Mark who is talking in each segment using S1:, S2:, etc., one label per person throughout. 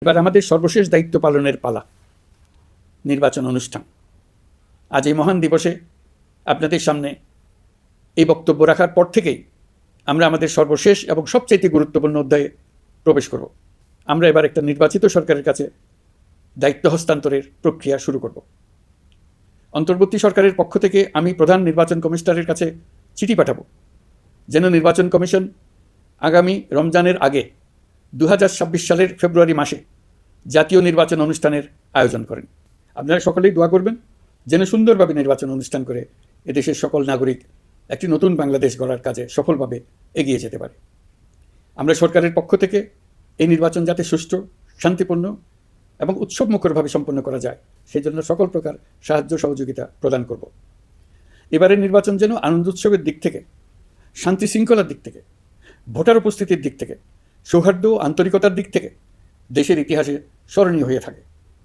S1: এবার আমাদের সর্বশেষ দায়িত্ব পালনের পালা, নির্বাচন অনুষ্ঠান। আজ এই মহান দিবসে আপনাদের সামনে এই বক্তব্য রাখার পর থেকেই আমরা আমাদের সর্বশেষ এবং সবচাইতে গুরুত্বপূর্ণ অধ্যায়ে প্রবেশ করব। আমরা এবার একটা নির্বাচিত সরকারের কাছে দায়িত্ব হস্তান্তরের প্রক্রিয়া শুরু করব। অন্তর্বর্তী সরকারের পক্ষ থেকে আমি প্রধান নির্বাচন কমিশনারের কাছে চিঠি পাঠাবো যেন নির্বাচন কমিশন আগামী রমজানের আগে 2026 সালের ফেব্রুয়ারি মাসে জাতীয় নির্বাচন অনুষ্ঠানের আয়োজন করেন। আপনারা সকলেই দোয়া করবেন যেন সুন্দরভাবে নির্বাচন অনুষ্ঠান করে এদেশের সকল নাগরিক একটি নতুন বাংলাদেশ গড়ার কাজে সফলভাবে এগিয়ে যেতে পারে। আমরা সরকারের পক্ষ থেকে এই নির্বাচন যাতে সুষ্ঠু, শান্তিপূর্ণ এবং উৎসবমুখরভাবে সম্পন্ন করা যায় সেই জন্য সকল প্রকার সাহায্য সহযোগিতা প্রদান করব। এবারের নির্বাচন যেন আনন্দ উৎসবের দিক থেকে, শান্তি শৃঙ্খলার দিক থেকে, ভোটার উপস্থিতির দিক থেকে, সৌহার্দ্য ও আন্তরিকতার দিক থেকে দেশের ইতিহাসে স্মরণীয় হয়ে থাকে।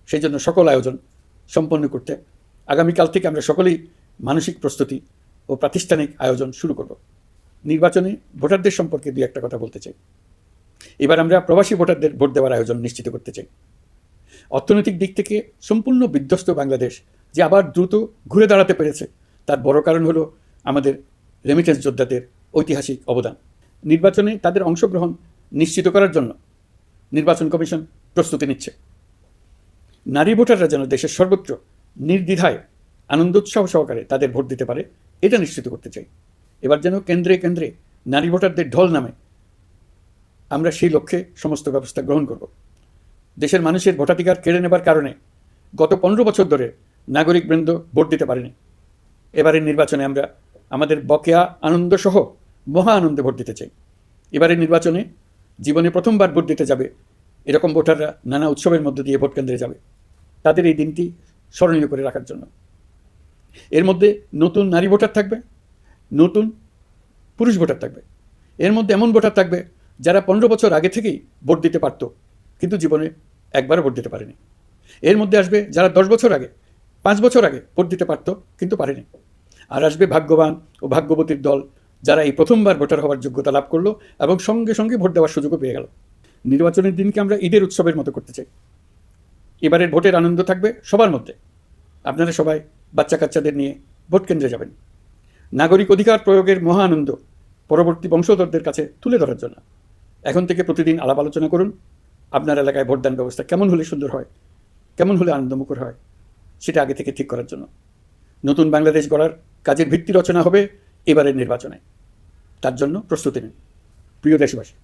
S1: সেই জন্য সকল আয়োজন সম্পন্ন করতে আগামীকাল থেকে আমরা সকলেই মানসিক প্রস্তুতি ও প্রাতিষ্ঠানিক আয়োজন শুরু করব। নির্বাচনে ভোটারদের সম্পর্কে দুই একটা কথা বলতে চাই। এবার আমরা প্রবাসী ভোটারদের ভোট দেওয়ার আয়োজন নিশ্চিত করতে চাই। অর্থনৈতিক দিক থেকে সম্পূর্ণ বিধ্বস্ত বাংলাদেশ যে আবার দ্রুত ঘুরে দাঁড়াতে পেরেছে তার বড় কারণ হলো আমাদের রেমিটেন্স যোদ্ধাদের ঐতিহাসিক অবদান। নির্বাচনে তাদের অংশগ্রহণ নিশ্চিত করার জন্য নির্বাচন কমিশন প্রস্তুতি নিচ্ছে। নারী ভোটাররা যেন দেশের সর্বত্র নির্দ্বিধায় আনন্দোৎসাহ সহকারে তাদের ভোট দিতে পারে এটা নিশ্চিত করতে চাই। এবার যেন কেন্দ্রে কেন্দ্রে নারী ভোটারদের ঢল নামে, আমরা সেই লক্ষ্যে সমস্ত ব্যবস্থা গ্রহণ করব। দেশের মানুষের ভোটাধিকার কেড়ে নেবার কারণে গত 15 বছর ধরে নাগরিকবৃন্দ ভোট দিতে পারেনি। এবারের নির্বাচনে আমরা আমাদের বকেয়া আনন্দসহ মহা আনন্দে ভোট দিতে চাই। এবারের নির্বাচনে জীবনে প্রথমবার ভোট দিতে যাবে এরকম ভোটাররা নানা উৎসবের মধ্য দিয়ে ভোট কেন্দ্রে যাবে, তাদের এই দিনটি স্মরণীয় করে রাখার জন্য। এর মধ্যে নতুন নারী ভোটার থাকবে, নতুন পুরুষ ভোটার থাকবে, এর মধ্যে এমন ভোটার থাকবে যারা 15 বছর আগে থেকেই ভোট দিতে পারত কিন্তু জীবনে একবারও ভোট দিতে পারেনি। এর মধ্যে আসবে যারা 10 বছর আগে, 5 বছর আগে ভোট দিতে পারত কিন্তু পারেনি। আর আসবে ভাগ্যবান ও ভাগ্যবতীর দল যারা এই প্রথমবার ভোটার হওয়ার যোগ্যতা লাভ করলো এবং সঙ্গে সঙ্গে ভোট দেওয়ার সুযোগও পেয়ে গেল। নির্বাচনের দিনকে আমরা ঈদের উৎসবের মতো করতে চাই। এবারের ভোটের আনন্দ থাকবে সবার মধ্যে। আপনারা সবাই বাচ্চা কাচ্চাদের নিয়ে ভোট কেন্দ্রে যাবেন। নাগরিক অধিকার প্রয়োগের মহা আনন্দ পরবর্তী বংশধরদের কাছে তুলে ধরার জন্য এখন থেকে প্রতিদিন আলাপ আলোচনা করুন। আপনার এলাকায় ভোটদান ব্যবস্থা কেমন হলে সুন্দর হয়, কেমন হলে আনন্দমুখর হয় সেটা আগে থেকে ঠিক করার জন্য নতুন বাংলাদেশ গড়ার কাজের ভিত্তি রচনা হবে এবারের নির্বাচনে। তার জন্য প্রস্তুতি নিন প্রিয় দেশবাসী।